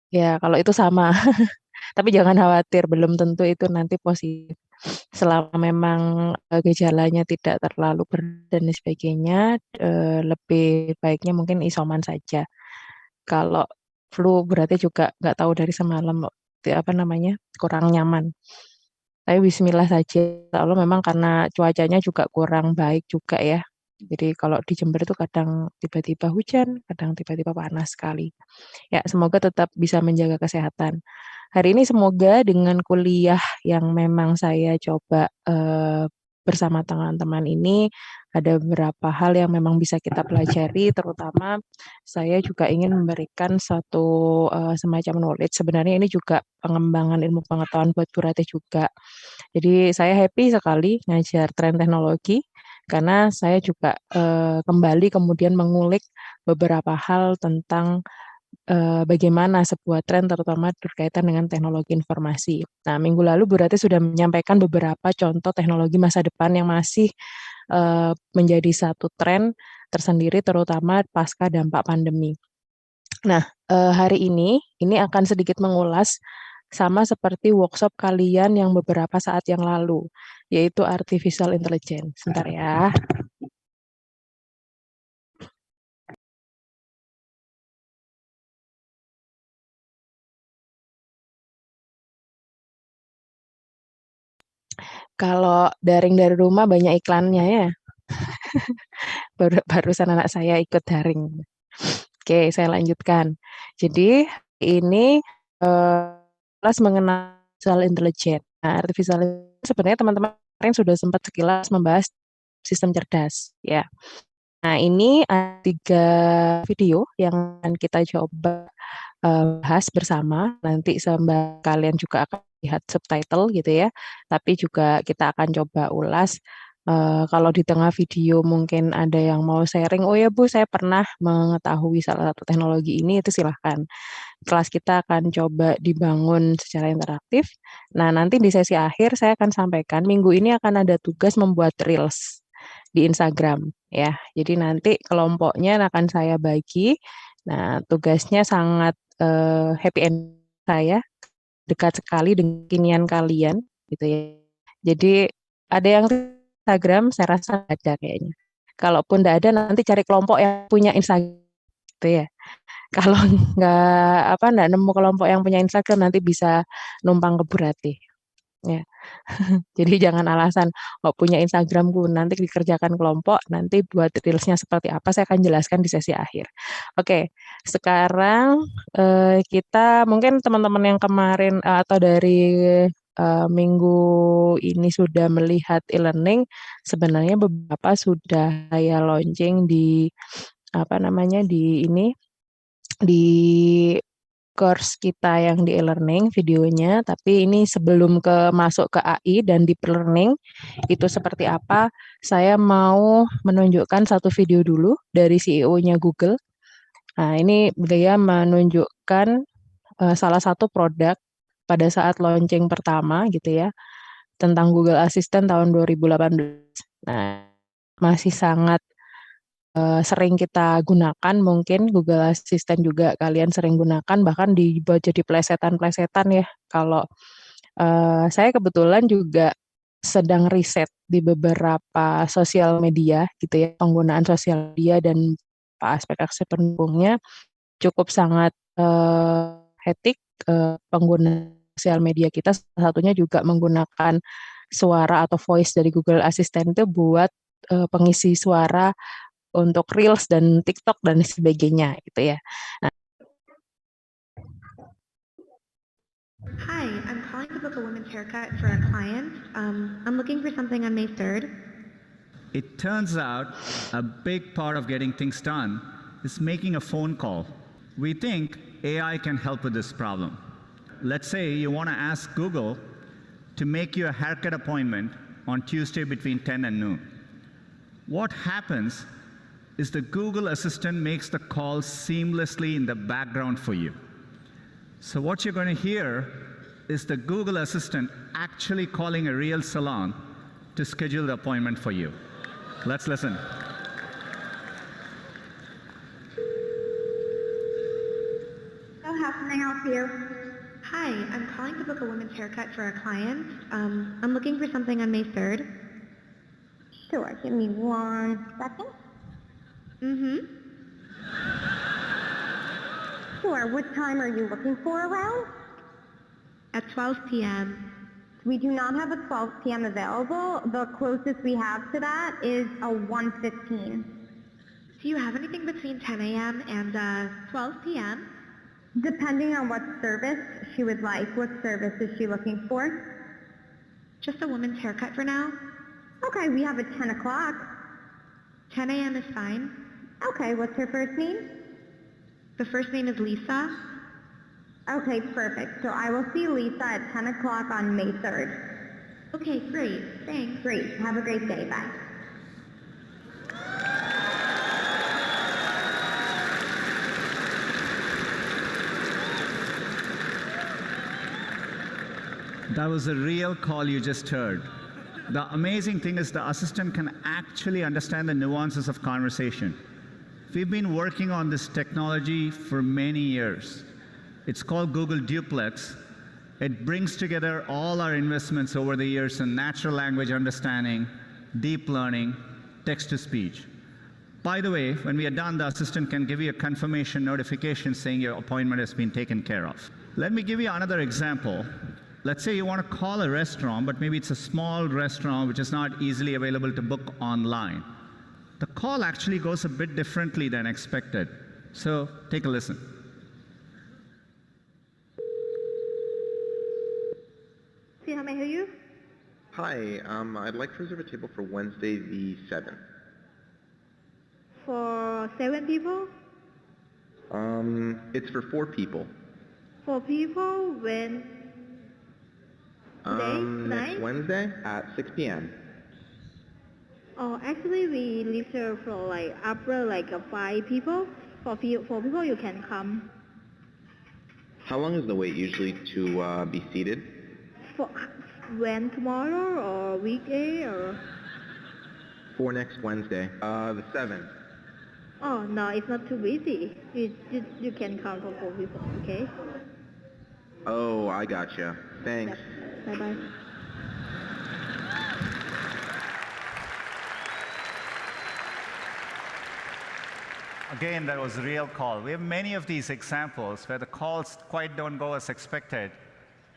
Ya, kalau itu sama. Tapi jangan khawatir, belum tentu itu nanti positif. Selama memang gejalanya tidak terlalu berat dan sebagainya, lebih baiknya mungkin isoman saja. Kalau flu berarti juga nggak tahu dari semalam apa namanya kurang nyaman. Tapi Bismillah saja. Lalu memang karena cuacanya juga kurang baik juga ya. Jadi kalau di Jember itu kadang tiba-tiba hujan, kadang tiba-tiba panas sekali. Ya, semoga tetap bisa menjaga kesehatan. Hari ini semoga dengan kuliah yang memang saya coba bersama teman-teman ini ada beberapa hal yang memang bisa kita pelajari, terutama saya juga ingin memberikan satu semacam knowledge. Sebenarnya ini juga pengembangan ilmu pengetahuan buat Bu Ratih juga. Jadi saya happy sekali ngajar tren teknologi karena saya juga kembali kemudian mengulik beberapa hal tentang bagaimana sebuah tren terutama berkaitan dengan teknologi informasi. Nah, minggu lalu Bu Rati sudah menyampaikan beberapa contoh teknologi masa depan yang masih menjadi satu tren tersendiri terutama pasca dampak pandemi. Nah, hari ini akan sedikit mengulas sama seperti workshop kalian yang beberapa saat yang lalu, yaitu artificial intelligence. Sebentar ya. Kalau daring dari rumah banyak iklannya ya. Barusan anak saya ikut daring. Oke, saya lanjutkan. Jadi ini kelas mengenai artificial intelligence. Nah, artificial intelligence sebenarnya teman-teman kemarin sudah sempat sekilas membahas sistem cerdas, ya. Nah, ini ada 3 video yang akan kita coba bahas bersama. Nanti sembari kalian juga akan lihat subtitle gitu ya. Tapi juga kita akan coba ulas. Kalau di tengah video mungkin ada yang mau sharing, oh ya Bu, saya pernah mengetahui salah satu teknologi ini, itu silahkan. Kelas kita akan coba dibangun secara interaktif. Nah, nanti di sesi akhir saya akan sampaikan, minggu ini akan ada tugas membuat Reels di Instagram ya. Jadi nanti kelompoknya akan saya bagi. Nah, tugasnya sangat happy end saya, dekat sekali dengan kekinian kalian gitu ya. Jadi ada yang Instagram, saya rasa ada kayaknya. Kalaupun tidak ada, nanti cari kelompok yang punya Instagram gitu ya. Kalau nggak nemu kelompok yang punya Instagram nanti bisa numpang ke Burati. Ya. Jadi jangan alasan oh punya Instagramku nanti dikerjakan kelompok nanti buat reelsnya seperti apa saya akan jelaskan di sesi akhir. Oke, sekarang kita mungkin teman-teman yang kemarin atau dari minggu ini sudah melihat e-learning sebenarnya beberapa sudah saya launching di apa namanya di ini di course kita yang di e-learning videonya, tapi ini sebelum masuk ke AI dan deep learning itu seperti apa, saya mau menunjukkan satu video dulu dari CEO-nya Google. Nah, ini beliau menunjukkan salah satu produk pada saat launching pertama gitu ya, tentang Google Assistant tahun 2018. Nah, masih sangat sering kita gunakan mungkin Google Assistant juga kalian sering gunakan bahkan dibuat jadi plesetan-plesetan ya. Kalau saya kebetulan juga sedang riset di beberapa sosial media gitu ya, penggunaan sosial media dan aspek-aspek pendukungnya cukup sangat hektik pengguna sosial media kita salah satunya juga menggunakan suara atau voice dari Google Assistant itu buat pengisi suara untuk Reels dan TikTok dan sebagainya gitu ya. Nah, Hi, I'm calling to book a women's haircut for a client. I'm looking for something on May 3rd. It turns out a big part of getting things done is making a phone call. We think AI can help with this problem. Let's say you want to ask Google to make you a haircut appointment on Tuesday between 10 and noon. What happens is the Google Assistant makes the call seamlessly in the background for you. So what you're going to hear is the Google Assistant actually calling a real salon to schedule the appointment for you. Let's listen. So how can I help talk to you? Hi, I'm calling to book a women's haircut for a client. I'm looking for something on May 3rd. Sure, give me 1 second. Mm-hmm. Sure, what time are you looking for around? At 12 p.m. We do not have a 12 p.m. available. The closest we have to that is a 1:15. Do you have anything between 10 a.m. and 12 p.m.? Depending on what service she would like. What service is she looking for? Just a woman's haircut for now. Okay, we have a 10 o'clock. 10 a.m. is fine. Okay, what's her first name? The first name is Lisa. Okay, perfect. So I will see Lisa at 10 o'clock on May 3rd. Okay, great. Thanks. Great. Have a great day. Bye. That was a real call you just heard. The amazing thing is the assistant can actually understand the nuances of conversation. We've been working on this technology for many years. It's called Google Duplex. It brings together all our investments over the years in natural language understanding, deep learning, text-to-speech. By the way, when we are done, the assistant can give you a confirmation notification saying your appointment has been taken care of. Let me give you another example. Let's say you want to call a restaurant, but maybe it's a small restaurant which is not easily available to book online. The call actually goes a bit differently than expected. So take a listen. See how may I help you? Hi, I'd like to reserve a table for Wednesday the 7th. For 7 people? It's for 4 people. 4 people? When? Today? Next Tonight? Wednesday at 6 p.m. Oh, actually we reserve for like after like 5 people. For 4 people you can come. How long is the wait usually to be seated? For when, tomorrow or weekday or? For next Wednesday, the 7th. Oh no, it's not too busy. You can come for 4 people, okay? Oh, I gotcha. Thanks. Bye bye. Again, that was a real call. We have many of these examples where the calls quite don't go as expected,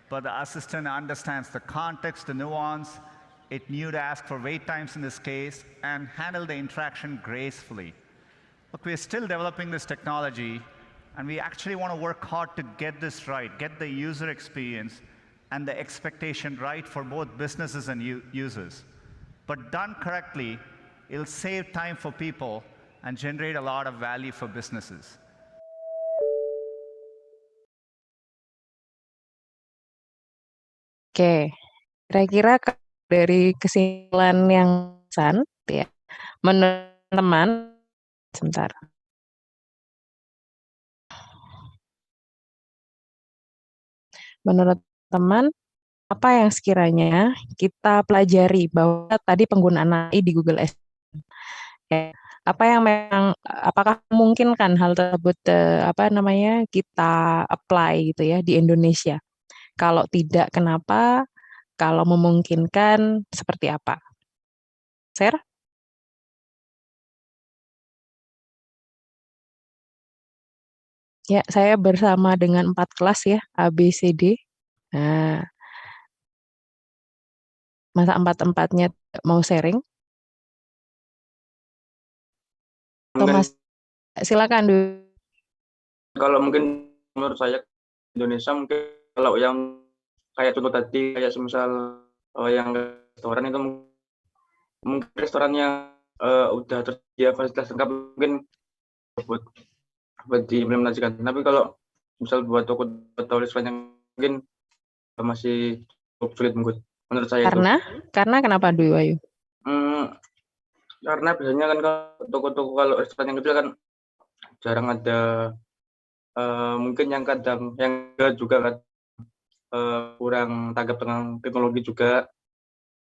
but the assistant understands the context, the nuance. It knew to ask for wait times in this case and handle the interaction gracefully. Look, we're still developing this technology, and we actually want to work hard to get this right, get the user experience and the expectation right for both businesses and users. But done correctly, it'll save time for people and generate a lot of value for businesses. Oke, kira-kira dari kesimpulan yang ya, menurut teman, sebentar. Menurut teman, apa yang sekiranya kita pelajari bahwa tadi penggunaan AI di Google Assistant? Ya, apa yang memang apakah memungkinkan hal tersebut kita apply gitu ya di Indonesia? Kalau tidak, kenapa? Kalau memungkinkan, seperti apa? Share? Ya, saya bersama dengan 4 kelas ya, A, B, C, D. Nah, masa 4-empatnya mau sharing? Thomas, silakan dulu. Kalau mungkin menurut saya Indonesia mungkin kalau yang kayak contoh tadi kayak semisal yang restoran itu mungkin restorannya udah tersedia fasilitas lengkap mungkin buat diimplementasikan. Tapi kalau misal buat toko atau restoran yang mungkin masih cukup sulit menurut saya. Karena kenapa Dwi Wayu? Karena biasanya kan toko-toko kalau restoran yang kecil kan jarang ada mungkin yang kadang yang juga kan kurang tanggap dengan teknologi juga.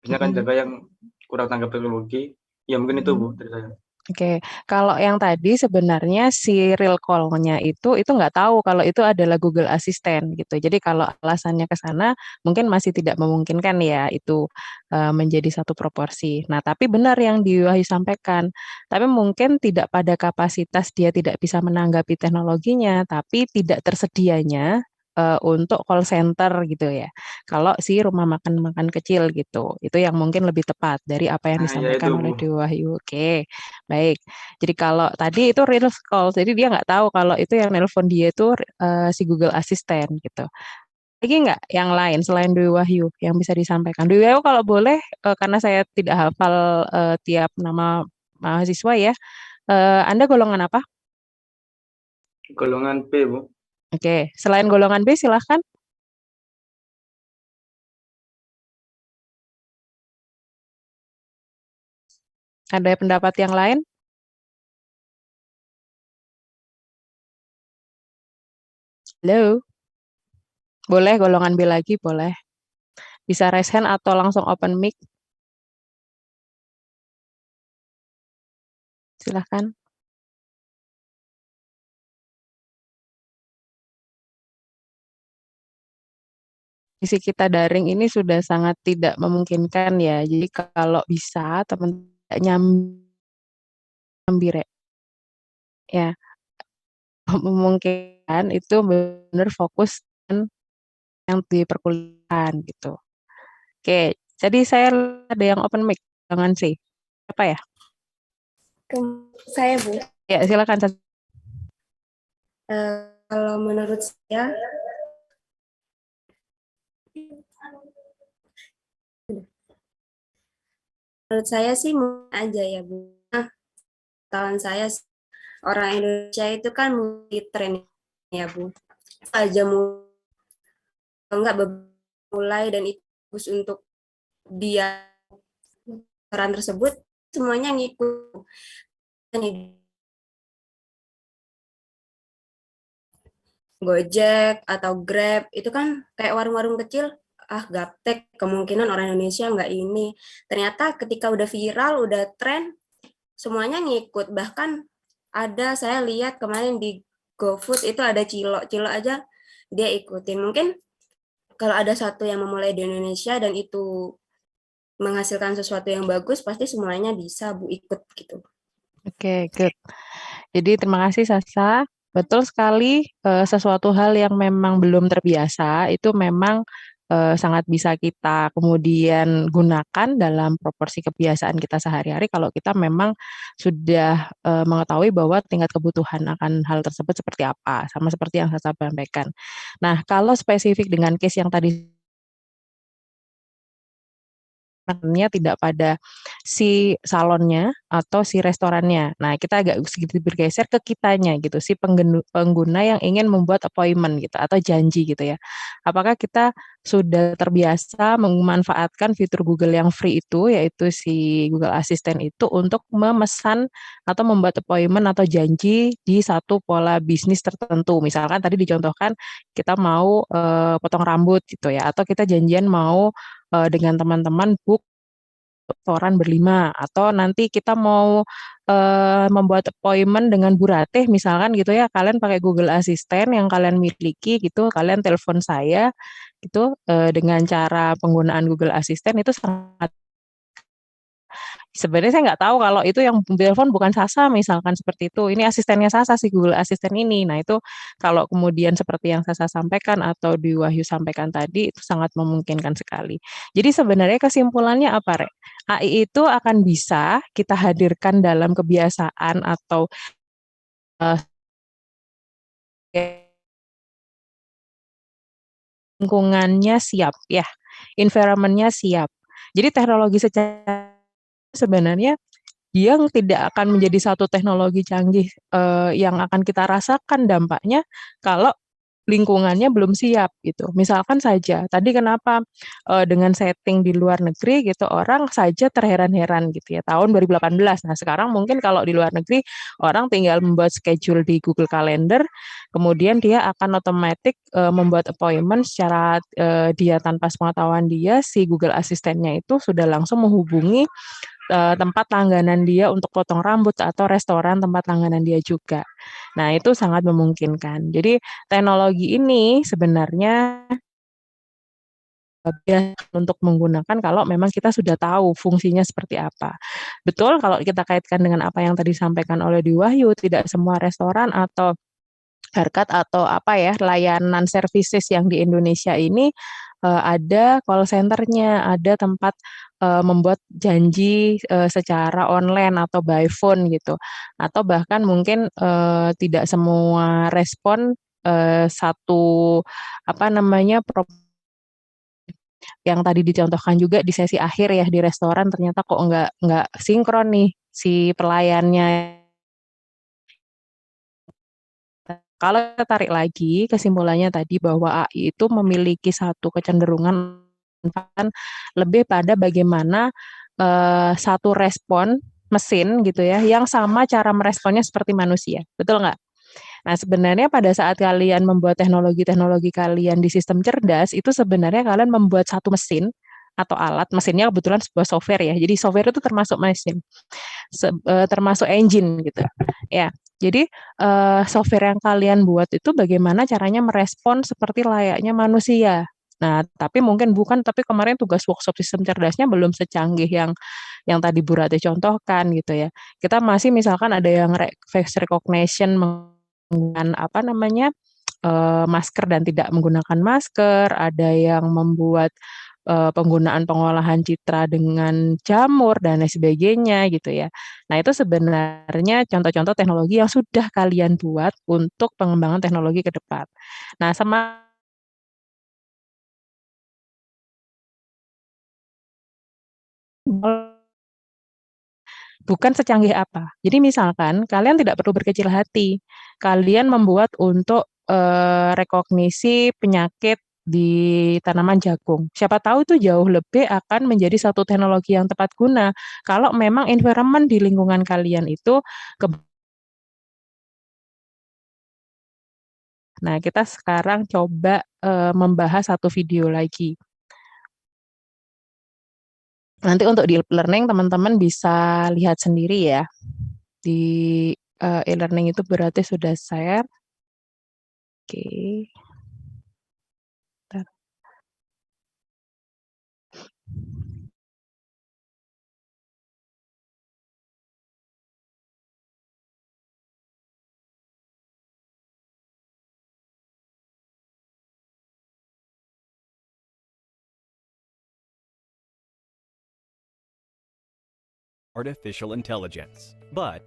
Biasanya kan jaga yang kurang tanggap teknologi. Ya mungkin itu Bu dari saya. Oke, kalau yang tadi sebenarnya si real call-nya itu nggak tahu kalau itu adalah Google Assistant gitu. Jadi kalau alasannya ke sana mungkin masih tidak memungkinkan ya itu menjadi satu proporsi. Nah, tapi benar yang Wahyu sampaikan. Tapi mungkin tidak pada kapasitas dia tidak bisa menanggapi teknologinya, tapi tidak tersedianya untuk call center gitu ya. Kalau si rumah makan-makan kecil gitu. Itu yang mungkin lebih tepat dari apa yang Nah, ya itu, disampaikan Bu. oleh Wahyu. Oke. Baik, jadi kalau tadi itu real call, jadi dia nggak tahu kalau itu yang nelpon dia itu si Google Assistant gitu. Lagi nggak yang lain selain Dwi Wahyu yang bisa disampaikan? Dwi Wahyu kalau boleh, karena saya tidak hafal tiap nama mahasiswa ya, Anda golongan apa? Golongan B, Bu. Oke, selain golongan B silahkan. Ada pendapat yang lain? Halo, boleh golongan B lagi, boleh. Bisa raise hand atau langsung open mic, silahkan. Kondisi kita daring ini sudah sangat tidak memungkinkan ya. Jadi kalau bisa teman-teman nyambi ya memungkinkan itu benar fokus yang di perkuliahan gitu. Oke, jadi saya ada yang open mic, jangan sih. Apa ya? Saya, Bu. Ya, silakan. Kalau menurut saya, sih mungkin aja ya, Bu. Nah, tahun saya orang Indonesia itu kan multi tren ya, Bu. Aja enggak mulai dan itu bagus untuk dia peran tersebut semuanya ngikut. Gojek atau Grab itu kan kayak warung-warung kecil, gaptek, kemungkinan orang Indonesia nggak ini. Ternyata ketika udah viral, udah tren, semuanya ngikut. Bahkan ada saya lihat kemarin di GoFood itu ada Cilo aja dia ikutin. Mungkin kalau ada satu yang memulai di Indonesia dan itu menghasilkan sesuatu yang bagus, pasti semuanya bisa Bu ikut gitu. Oke, good. Jadi terima kasih Sasa. Betul sekali, sesuatu hal yang memang belum terbiasa itu memang sangat bisa kita kemudian gunakan dalam proporsi kebiasaan kita sehari-hari kalau kita memang sudah mengetahui bahwa tingkat kebutuhan akan hal tersebut seperti apa, sama seperti yang Sasa sampaikan. Nah, kalau spesifik dengan case yang tadi tidak pada si salonnya atau si restorannya. Nah, kita agak sedikit bergeser ke kitanya gitu, si pengguna yang ingin membuat appointment gitu atau janji gitu ya. Apakah kita sudah terbiasa memanfaatkan fitur Google yang free itu, yaitu si Google Assistant itu untuk memesan atau membuat appointment atau janji di satu pola bisnis tertentu. Misalkan tadi dicontohkan kita mau potong rambut gitu ya, atau kita janjian mau dengan teman-teman book restoran berlima, atau nanti kita mau membuat appointment dengan Bu Ratih misalkan gitu ya, kalian pakai Google Assistant yang kalian miliki gitu, kalian telepon saya gitu, dengan cara penggunaan Google Assistant itu sangat sebenarnya saya nggak tahu kalau itu yang telepon bukan Sasa misalkan seperti itu, ini asistennya Sasa si Google Assistant ini. Nah itu kalau kemudian seperti yang Sasa sampaikan atau Dwi Wahyu sampaikan tadi itu sangat memungkinkan sekali. Jadi sebenarnya kesimpulannya apa, Rek? AI itu akan bisa kita hadirkan dalam kebiasaan atau lingkungannya siap ya, environment-nya siap. Jadi teknologi secara sebenarnya dia tidak akan menjadi satu teknologi canggih yang akan kita rasakan dampaknya kalau lingkungannya belum siap gitu. Misalkan saja tadi kenapa dengan setting di luar negeri gitu orang saja terheran-heran gitu ya tahun 2018. Nah, sekarang mungkin kalau di luar negeri orang tinggal membuat schedule di Google Calendar, kemudian dia akan otomatis membuat appointment secara dia tanpa sepengetahuan dia si Google Asistennya itu sudah langsung menghubungi tempat langganan dia untuk potong rambut atau restoran tempat langganan dia juga. Nah, itu sangat memungkinkan. Jadi teknologi ini sebenarnya untuk menggunakan kalau memang kita sudah tahu fungsinya seperti apa. Betul kalau kita kaitkan dengan apa yang tadi disampaikan oleh Dwi Wahyu, tidak semua restoran atau harkat atau apa ya, layanan services yang di Indonesia ini ada call center-nya, ada tempat membuat janji secara online atau by phone gitu. Atau bahkan mungkin tidak semua respon satu apa namanya yang tadi dicontohkan juga di sesi akhir ya di restoran ternyata kok nggak sinkron nih si pelayannya. Kalau kita tarik lagi kesimpulannya tadi bahwa AI itu memiliki satu kecenderungan lebih pada bagaimana satu respon mesin gitu ya yang sama cara meresponnya seperti manusia, betul nggak? Nah, sebenarnya pada saat kalian membuat teknologi-teknologi kalian di sistem cerdas, itu sebenarnya kalian membuat satu mesin atau alat, mesinnya kebetulan sebuah software ya. Jadi software itu termasuk mesin, termasuk engine gitu. Ya, jadi software yang kalian buat itu bagaimana caranya merespon seperti layaknya manusia. Nah, tapi mungkin bukan, tapi kemarin tugas workshop sistem cerdasnya belum secanggih yang tadi Bu Rate contohkan gitu ya. Kita masih misalkan ada yang face recognition dengan apa namanya, masker dan tidak menggunakan masker, ada yang membuat, penggunaan pengolahan citra dengan jamur dan lain sebagainya gitu ya. Nah itu sebenarnya contoh-contoh teknologi yang sudah kalian buat untuk pengembangan teknologi ke depan. Nah bukan secanggih apa. Jadi misalkan kalian tidak perlu berkecil hati, kalian membuat untuk, rekognisi penyakit di tanaman jagung. Siapa tahu itu jauh lebih akan menjadi satu teknologi yang tepat guna, kalau memang environment di lingkungan kalian itu Nah, kita sekarang coba, membahas satu video lagi. Nanti untuk di e-learning teman-teman bisa lihat sendiri ya. Di e-learning itu berarti sudah share. Oke. Bentar. Artificial intelligence. But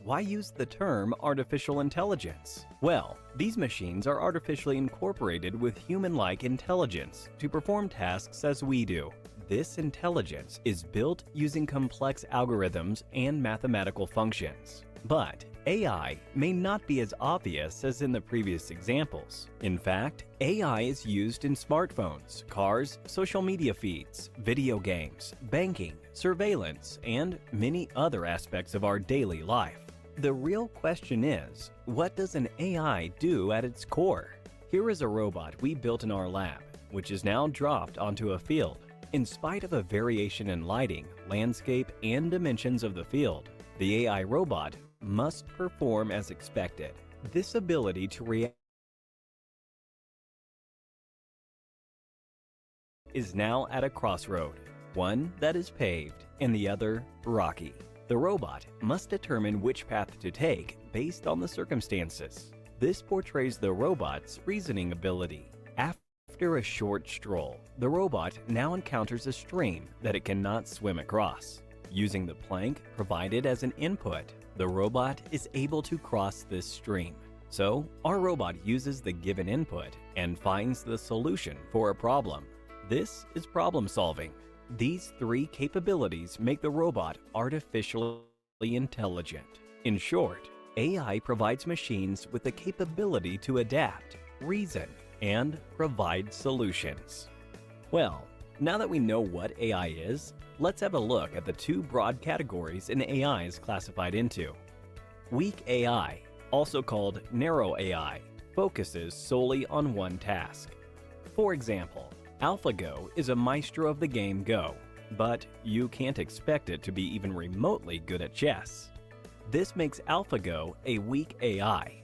why use the term artificial intelligence? Well, these machines are artificially incorporated with human-like intelligence to perform tasks as we do. This intelligence is built using complex algorithms and mathematical functions. But AI may not be as obvious as in the previous examples. In fact, AI is used in smartphones, cars, social media feeds, video games, banking, surveillance, and many other aspects of our daily life. The real question is, what does an AI do at its core? Here is a robot we built in our lab, which is now dropped onto a field. In spite of a variation in lighting, landscape, and dimensions of the field, the AI robot must perform as expected. This ability to react is now at a crossroad, one that is paved and the other rocky. The robot must determine which path to take based on the circumstances. This portrays the robot's reasoning ability. After a short stroll, the robot now encounters a stream that it cannot swim across. Using the plank provided as an input, the robot is able to cross this stream. So, our robot uses the given input and finds the solution for a problem. This is problem solving. These three capabilities make the robot artificially intelligent. In short, AI provides machines with the capability to adapt, reason, and provide solutions. Well, now that we know what AI is, let's have a look at the two broad categories an AI is classified into. Weak AI, also called narrow AI, focuses solely on one task. For example, AlphaGo is a maestro of the game Go. but you can't expect it to be even remotely good at chess. This makes AlphaGo a weak AI.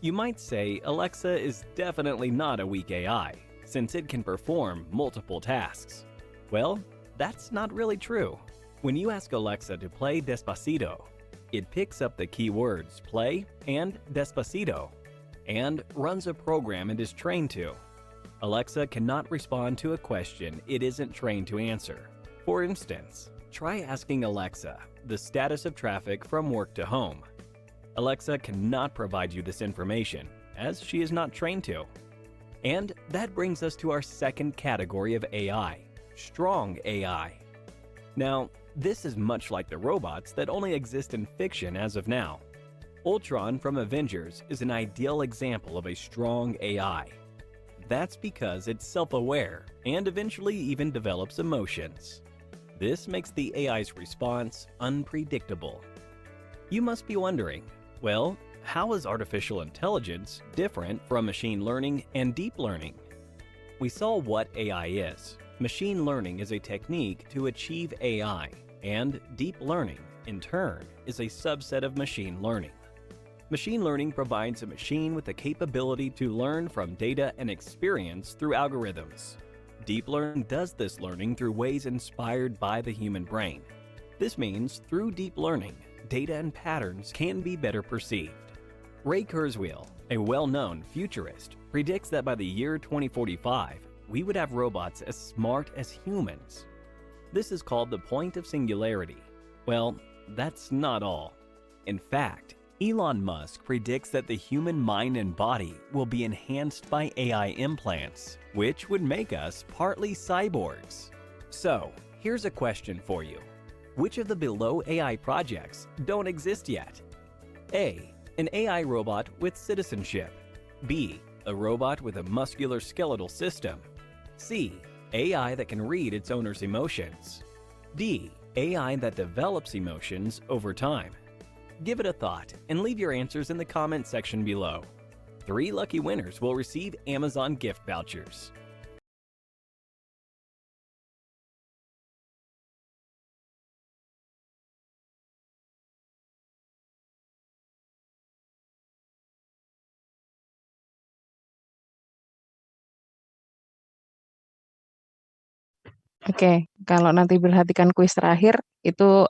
You might say Alexa is definitely not a weak AI, since it can perform multiple tasks. Well, that's not really true. When you ask Alexa to play Despacito, it picks up the keywords play and Despacito, and runs a program it is trained to. Alexa cannot respond to a question it isn't trained to answer. For instance, try asking Alexa the status of traffic from work to home. Alexa cannot provide you this information, as she is not trained to. And that brings us to our second category of AI, strong AI. Now, this is much like the robots that only exist in fiction as of now. Ultron from Avengers is an ideal example of a strong AI. That's because it's self-aware and eventually even develops emotions. This makes the AI's response unpredictable. You must be wondering, well, how is artificial intelligence different from machine learning and deep learning? We saw what AI is. Machine learning is a technique to achieve AI, and deep learning, in turn, is a subset of machine learning. Machine learning provides a machine with the capability to learn from data and experience through algorithms. Deep learning does this learning through ways inspired by the human brain. This means through deep learning, data and patterns can be better perceived. Ray Kurzweil, a well-known futurist, predicts that by the year 2045, we would have robots as smart as humans. This is called the point of singularity. Well, that's not all. In fact, Elon Musk predicts that the human mind and body will be enhanced by AI implants, which would make us partly cyborgs. So, here's a question for you. Which of the below AI projects don't exist yet? A. An AI robot with citizenship. B. A robot with a muscular skeletal system. C. AI that can read its owner's emotions. D. AI that develops emotions over time. Give it a thought and leave your answers in the comment section below. 3 lucky winners will receive Amazon gift vouchers. Oke, kalau nanti perhatikan kuis terakhir itu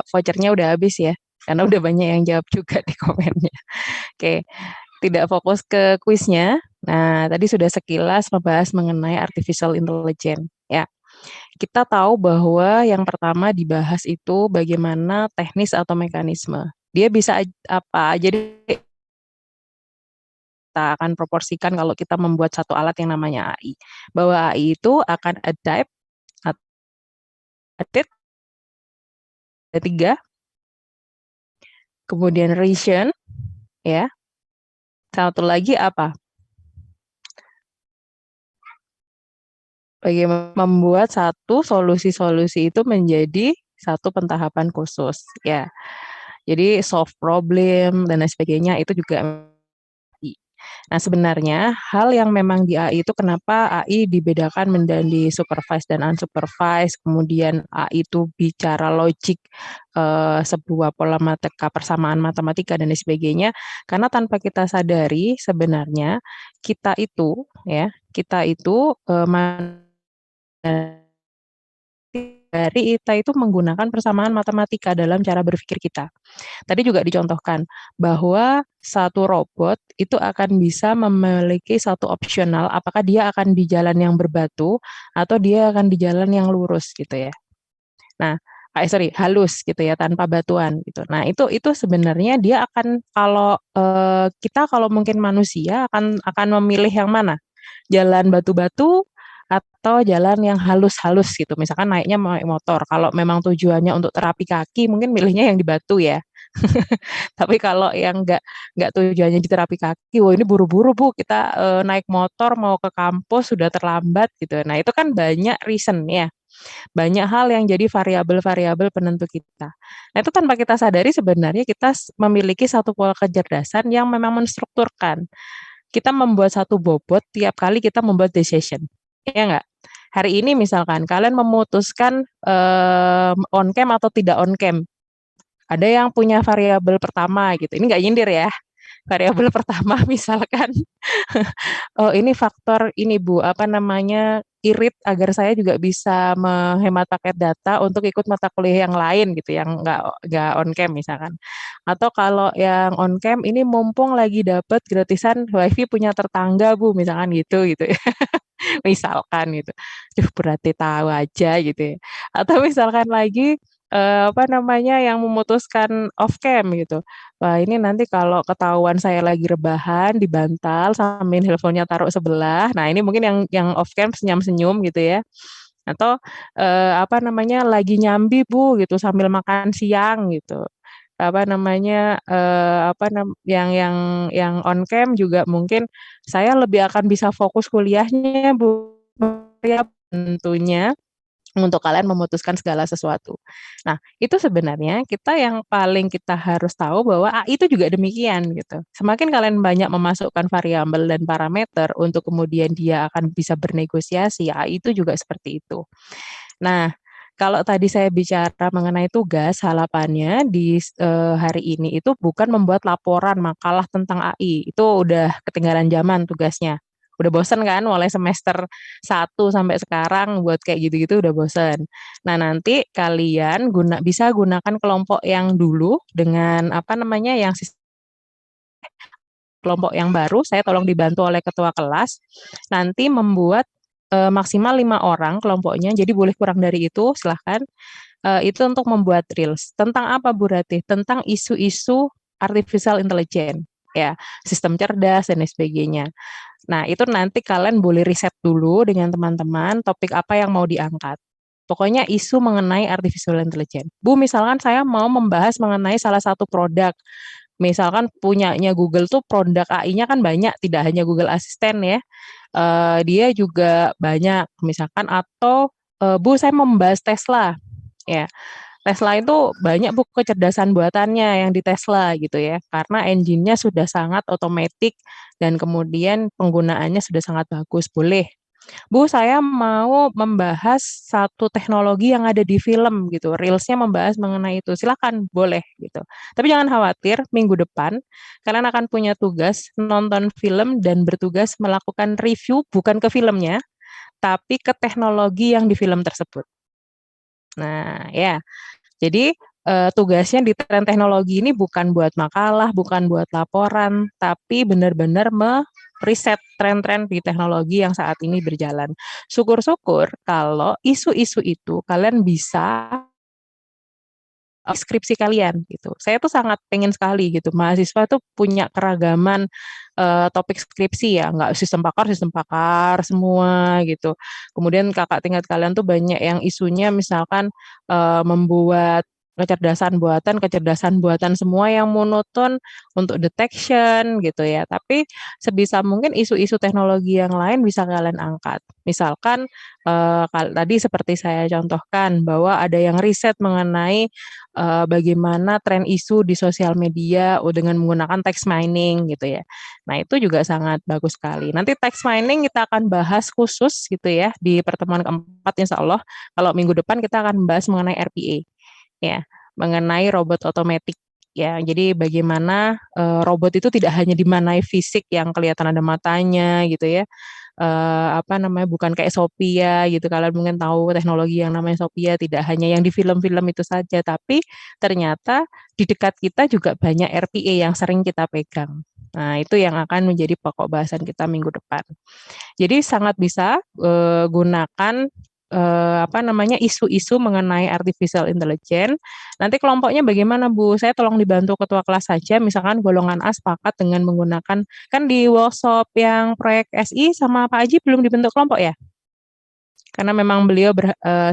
vouchernya udah habis ya, karena udah banyak yang jawab juga di komennya. Oke, tidak fokus ke kuisnya. Nah, tadi sudah sekilas membahas mengenai artificial intelligence ya. Kita tahu bahwa yang pertama dibahas itu bagaimana teknis atau mekanisme. Dia bisa jadi kita akan proporsikan kalau kita membuat satu alat yang namanya AI. Bahwa AI itu akan adapt, ada 3, kemudian reason, ya. Satu lagi apa? Bagaimana membuat satu solusi-solusi itu menjadi satu pentahapan khusus, ya. Jadi solve problem dan lain sebagainya itu juga AI. Nah, sebenarnya hal yang memang di AI itu kenapa AI dibedakan menjadi supervised dan unsupervised, kemudian AI itu bicara logik, sebuah pola persamaan matematika dan lain sebagainya, karena tanpa kita sadari sebenarnya kita itu dari kita itu menggunakan persamaan matematika dalam cara berpikir kita. Tadi juga dicontohkan bahwa satu robot itu akan bisa memiliki satu opsional, apakah dia akan di jalan yang berbatu atau dia akan di jalan yang lurus gitu ya. Nah, halus gitu ya, tanpa batuan gitu. Nah, itu sebenarnya dia akan kalau mungkin manusia akan memilih yang mana? Jalan batu-batu atau jalan yang halus-halus gitu. Misalkan naiknya naik motor. Kalau memang tujuannya untuk terapi kaki, mungkin milihnya yang di batu ya. Tapi kalau yang nggak tujuannya di terapi kaki, wah ini buru-buru Bu, kita naik motor mau ke kampus sudah terlambat gitu. Nah, itu kan banyak reason ya. Banyak hal yang jadi variabel-variabel penentu kita. Nah, itu tanpa kita sadari sebenarnya kita memiliki satu pola kecerdasan yang memang menstrukturkan. Kita membuat satu bobot tiap kali kita membuat decision. Ya enggak? hari ini misalkan kalian memutuskan on cam atau tidak on cam. Ada yang punya variabel pertama gitu. Ini nggak nyindir ya. Variabel pertama misalkan, oh ini faktor ini Bu, apa namanya, irit agar saya juga bisa menghemat paket data untuk ikut mata kuliah yang lain gitu, yang nggak on cam misalkan. Atau kalau yang on cam ini mumpung lagi dapat gratisan wifi punya tetangga Bu, misalkan gitu ya. Misalkan gitu. Duh berarti tahu aja gitu ya. Atau misalkan lagi, apa namanya, yang memutuskan off cam gitu. Wah ini nanti kalau ketahuan saya lagi rebahan, dibantal sambil handphonenya taruh sebelah, nah ini mungkin yang off cam senyum-senyum gitu ya. Atau, apa namanya, lagi nyambi Bu gitu sambil makan siang gitu. Apa namanya, apa yang on cam juga mungkin saya lebih akan bisa fokus kuliahnya Bu, ya tentunya untuk kalian memutuskan segala sesuatu. Nah, itu sebenarnya yang paling kita harus tahu bahwa AI itu juga demikian gitu. Semakin kalian banyak memasukkan variabel dan parameter untuk kemudian dia akan bisa bernegosiasi, AI itu juga seperti itu. Nah, kalau tadi saya bicara mengenai tugas, harapannya di hari ini itu bukan membuat laporan makalah tentang AI, itu udah ketinggalan zaman tugasnya. Udah bosen kan mulai semester 1 sampai sekarang buat kayak gitu-gitu udah bosen. Nah, nanti kalian bisa gunakan kelompok yang dulu dengan apa namanya, yang kelompok yang baru, saya tolong dibantu oleh ketua kelas, nanti membuat maksimal 5 orang kelompoknya, jadi boleh kurang dari itu, silahkan. Itu untuk membuat reels. Tentang apa Bu Ratih? Tentang isu-isu artificial intelligence, ya, sistem cerdas dan lain sebagainya. Nah, itu nanti kalian boleh riset dulu dengan teman-teman topik apa yang mau diangkat. Pokoknya isu mengenai artificial intelligence. Bu, misalkan saya mau membahas mengenai salah satu produk. Misalkan punyanya Google tuh produk AI-nya kan banyak, tidak hanya Google Assistant ya. Dia juga banyak misalkan atau, Bu saya mau membahas Tesla, ya. Tesla itu banyak Bu kecerdasan buatannya yang di Tesla gitu ya, karena engine-nya sudah sangat otomatis dan kemudian penggunaannya sudah sangat bagus, boleh. Bu, saya mau membahas satu teknologi yang ada di film gitu, reels-nya membahas mengenai itu, silakan, boleh gitu. Tapi jangan khawatir, minggu depan kalian akan punya tugas nonton film dan bertugas melakukan review bukan ke filmnya, tapi ke teknologi yang di film tersebut. Nah, ya. Jadi, tugasnya di tren teknologi ini bukan buat makalah, bukan buat laporan, tapi benar-benar meriset tren-tren di teknologi yang saat ini berjalan. Syukur-syukur kalau isu-isu itu kalian bisa skripsi kalian gitu. Saya tuh sangat pengen sekali gitu, mahasiswa tuh punya keragaman, topik skripsi ya, nggak sistem pakar semua gitu. Kemudian kakak tingkat kalian tuh banyak yang isunya misalkan, membuat kecerdasan buatan semua yang monoton untuk detection gitu ya. Tapi sebisa mungkin isu-isu teknologi yang lain bisa kalian angkat. Misalkan, tadi seperti saya contohkan bahwa ada yang riset mengenai bagaimana tren isu di sosial media dengan menggunakan text mining gitu ya. Nah, itu juga sangat bagus sekali. Nanti text mining kita akan bahas khusus gitu ya di pertemuan keempat insya Allah. Kalau minggu depan kita akan membahas mengenai RPA ya, mengenai robot otomatis ya. Jadi bagaimana robot itu tidak hanya dimanai fisik yang kelihatan ada matanya gitu ya. Apa namanya, bukan kayak Sophia gitu, kalian mungkin tahu teknologi yang namanya Sophia, tidak hanya yang di film-film itu saja, tapi ternyata di dekat kita juga banyak RPA yang sering kita pegang. Nah, itu yang akan menjadi pokok bahasan kita minggu depan. Jadi sangat bisa gunakan apa namanya, isu-isu mengenai artificial intelligence. Nanti kelompoknya bagaimana Bu? Saya tolong dibantu ketua kelas saja, misalkan golongan A sepakat dengan menggunakan, kan di workshop yang proyek SI sama Pak Aji belum dibentuk kelompok ya? Karena memang beliau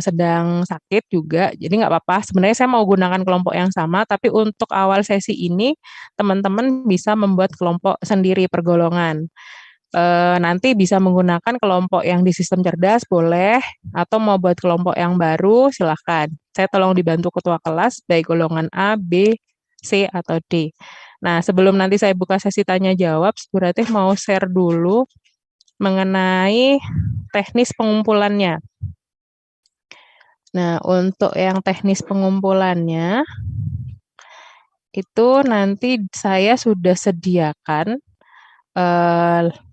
sedang sakit juga, jadi nggak apa-apa. Sebenarnya saya mau gunakan kelompok yang sama, tapi untuk awal sesi ini teman-teman bisa membuat kelompok sendiri per golongan. Nanti bisa menggunakan kelompok yang di sistem cerdas boleh, atau mau buat kelompok yang baru silahkan. Saya tolong dibantu ketua kelas, baik golongan A, B, C, atau D. Nah, sebelum nanti saya buka sesi tanya jawab, Bu Ratih mau share dulu mengenai teknis pengumpulannya. Nah, untuk yang teknis pengumpulannya, itu nanti saya sudah sediakan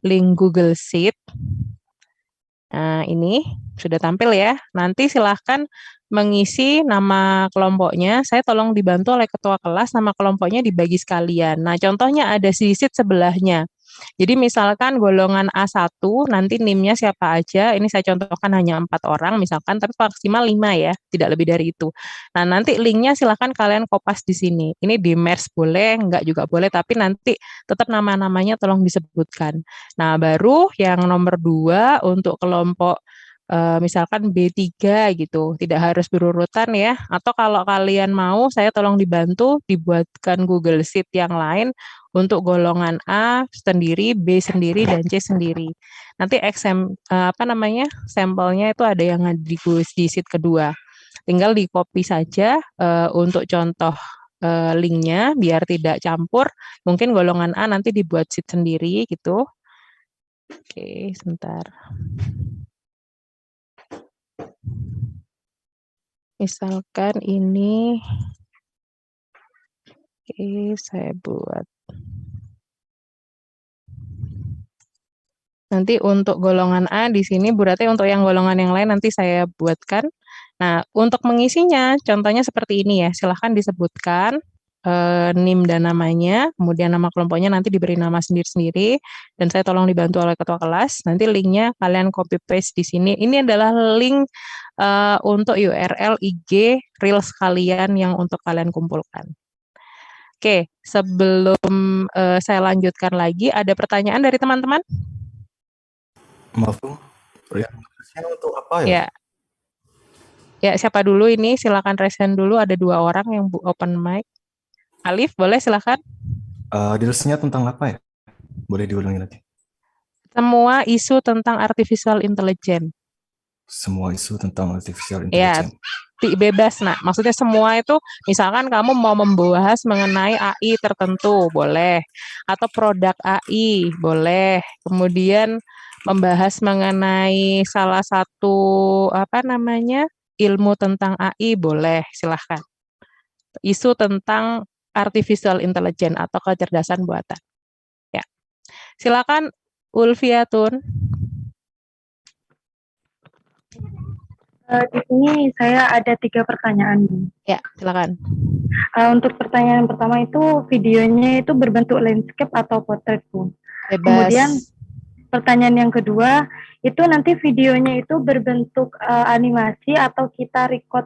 link Google Sheet. Nah, ini sudah tampil ya. Nanti silahkan mengisi nama kelompoknya. Saya tolong dibantu oleh ketua kelas, nama kelompoknya dibagi sekalian. Nah, contohnya ada di sheet sebelahnya. Jadi misalkan golongan A1, nanti NIM-nya siapa aja, ini saya contohkan hanya 4 orang misalkan, tapi maksimal 5 ya, tidak lebih dari itu. Nah, nanti linknya silahkan kalian kopas di sini. Ini di merge boleh, enggak juga boleh, tapi nanti tetap nama-namanya tolong disebutkan. Nah, baru yang nomor 2 untuk kelompok misalkan B3 gitu, tidak harus berurutan ya, atau kalau kalian mau, saya tolong dibantu dibuatkan Google Sheet yang lain untuk golongan A sendiri, B sendiri, dan C sendiri. Nanti sampelnya itu ada yang di sheet kedua. Tinggal di copy saja untuk contoh linknya biar tidak campur. Mungkin golongan A nanti dibuat sheet sendiri gitu. Oke, sebentar. Misalkan ini, oke, saya buat. Nanti untuk golongan A di sini, berarti untuk yang golongan yang lain nanti saya buatkan. Nah, untuk mengisinya, contohnya seperti ini ya, silahkan disebutkan NIM dan namanya, kemudian nama kelompoknya nanti diberi nama sendiri-sendiri, dan saya tolong dibantu oleh ketua kelas, nanti linknya kalian copy paste di sini. Ini adalah link untuk URL IG Reels kalian yang untuk kalian kumpulkan. Oke, sebelum saya lanjutkan lagi, ada pertanyaan dari teman-teman? Maaf, Bu. Pertanyaannya untuk apa ya? Ya. Ya, siapa dulu ini? Silakan raise dulu, ada 2 orang yang open mic. Alif, boleh silakan. Reelsnya tentang apa ya? Boleh diulangi lagi? Semua isu tentang artificial intelligence. Semua isu tentang artificial Ya, intelligence. bebas, nah. Maksudnya semua itu, misalkan kamu mau membahas mengenai AI tertentu, boleh. Atau produk AI, boleh. Kemudian membahas mengenai salah satu, ilmu tentang AI, boleh, silahkan. Isu tentang artificial intelligence atau kecerdasan buatan. Ya, silakan Ulfiatun. Di sini saya ada 3 pertanyaan, Bu. Ya, silakan. Untuk pertanyaan pertama itu videonya itu berbentuk landscape atau portrait, Bu. Bebas. Kemudian pertanyaan yang kedua, itu nanti videonya itu berbentuk animasi atau kita record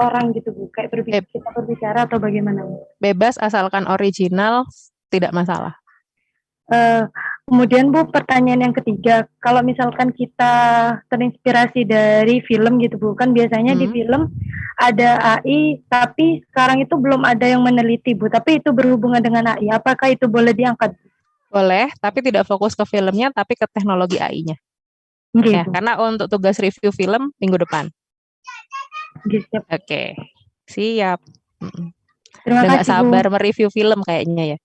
orang gitu, Bu, kayak kita berbicara atau bagaimana, Bu? Bebas asalkan original, tidak masalah. Kemudian Bu, pertanyaan yang ketiga, kalau misalkan kita terinspirasi dari film gitu Bu, kan biasanya di film ada AI, tapi sekarang itu belum ada yang meneliti Bu, tapi itu berhubungan dengan AI, apakah itu boleh diangkat? Boleh, tapi tidak fokus ke filmnya, tapi ke teknologi AI-nya. Gitu. Ya, karena untuk tugas review film minggu depan. Gitu. Oke, siap. Terima Udah kasih, gak sabar Bu. mereview film kayaknya ya.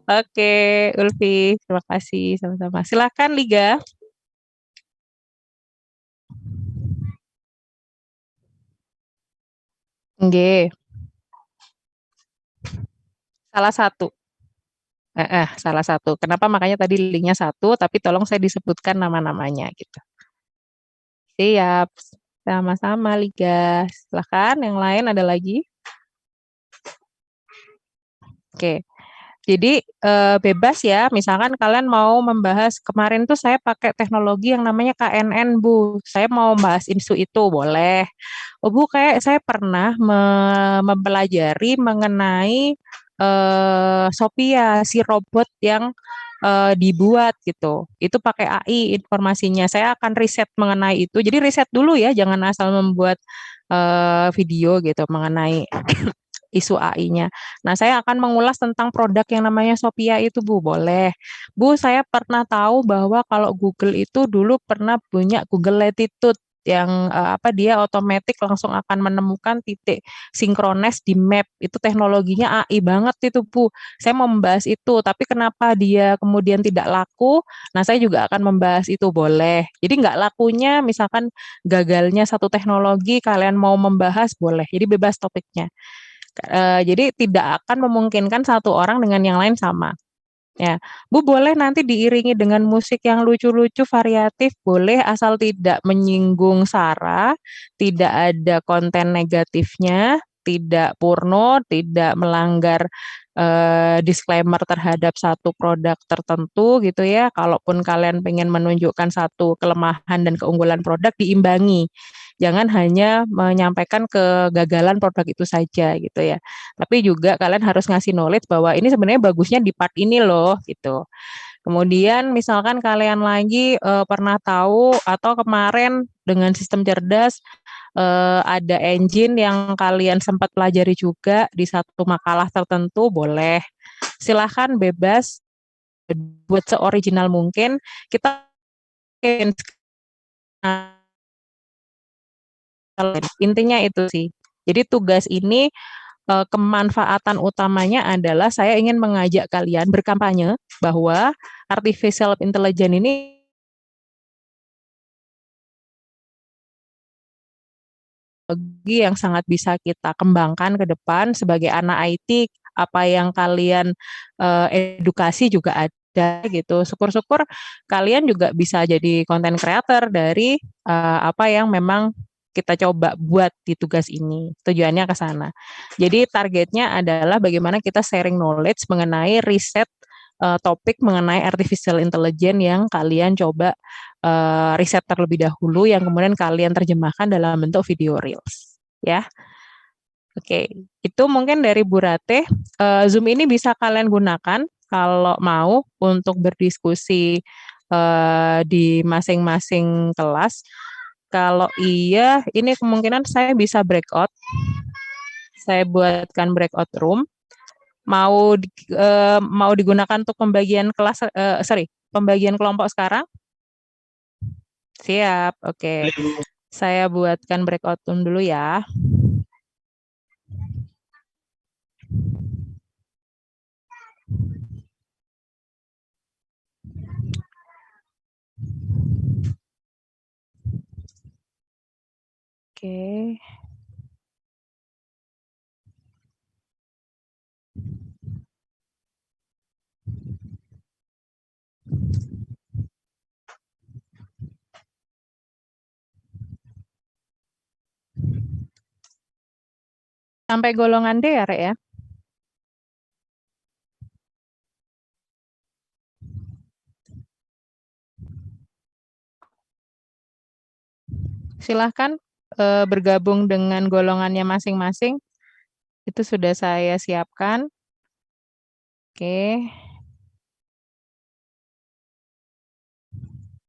Oke, Ulfi, terima kasih sama-sama. Silakan Liga. Nggih. Salah satu. Salah satu. Kenapa makanya tadi linknya 1, tapi tolong saya disebutkan nama-namanya gitu. Siap. Sama-sama Liga. Silakan, yang lain ada lagi? Oke. Jadi bebas ya, misalkan kalian mau membahas, kemarin tuh saya pakai teknologi yang namanya KNN Bu, saya mau bahas isu itu, boleh. Oh Bu, kayak saya pernah mempelajari mengenai Sophia, si robot yang dibuat gitu, itu pakai AI informasinya, saya akan riset mengenai itu, jadi riset dulu ya, jangan asal membuat video gitu mengenai isu AI-nya. Nah, saya akan mengulas tentang produk yang namanya Sophia itu, Bu. Boleh. Bu, saya pernah tahu bahwa kalau Google itu dulu pernah punya Google Latitude. yang dia otomatis langsung akan menemukan titik sinkronis di map. Itu teknologinya AI banget itu, Bu. Saya mau membahas itu, tapi kenapa dia kemudian tidak laku? Nah, saya juga akan membahas itu, boleh. Jadi nggak lakunya misalkan gagalnya satu teknologi, kalian mau membahas, boleh. Jadi bebas topiknya. Jadi tidak akan memungkinkan satu orang dengan yang lain sama. Ya, Bu, boleh nanti diiringi dengan musik yang lucu-lucu, variatif, boleh, asal tidak menyinggung sara, tidak ada konten negatifnya, tidak porno, tidak melanggar disclaimer terhadap satu produk tertentu gitu ya. Kalaupun kalian pengen menunjukkan satu kelemahan dan keunggulan produk, diimbangi. Jangan hanya menyampaikan kegagalan produk itu saja gitu ya. Tapi juga kalian harus ngasih knowledge bahwa ini sebenarnya bagusnya di part ini loh gitu. Kemudian misalkan kalian lagi pernah tahu atau kemarin dengan sistem cerdas ada engine yang kalian sempat pelajari juga di satu makalah tertentu, boleh. Silahkan bebas buat seoriginal mungkin. Kita intinya itu sih. Jadi tugas ini kemanfaatan utamanya adalah saya ingin mengajak kalian berkampanye bahwa artificial intelligence ini teknologi yang sangat bisa kita kembangkan ke depan sebagai anak IT. Apa yang kalian edukasi juga ada gitu. Syukur-syukur kalian juga bisa jadi content creator dari apa yang memang kita coba buat di tugas ini. Tujuannya ke sana. Jadi targetnya adalah bagaimana kita sharing knowledge mengenai riset topik mengenai artificial intelligence yang kalian coba riset terlebih dahulu, yang kemudian kalian terjemahkan dalam bentuk video reels, ya. Oke, itu mungkin dari Bu Ratih. Zoom ini bisa kalian gunakan kalau mau untuk berdiskusi di masing-masing kelas. Kalau iya, ini kemungkinan saya bisa breakout. Saya buatkan breakout room. Mau digunakan untuk pembagian kelas, pembagian kelompok sekarang? Siap, oke. Saya buatkan breakout room dulu ya. Oke. Sampai golongan D ya, Rek ya? Silahkan bergabung dengan golongannya masing-masing. Itu sudah saya siapkan. Oke.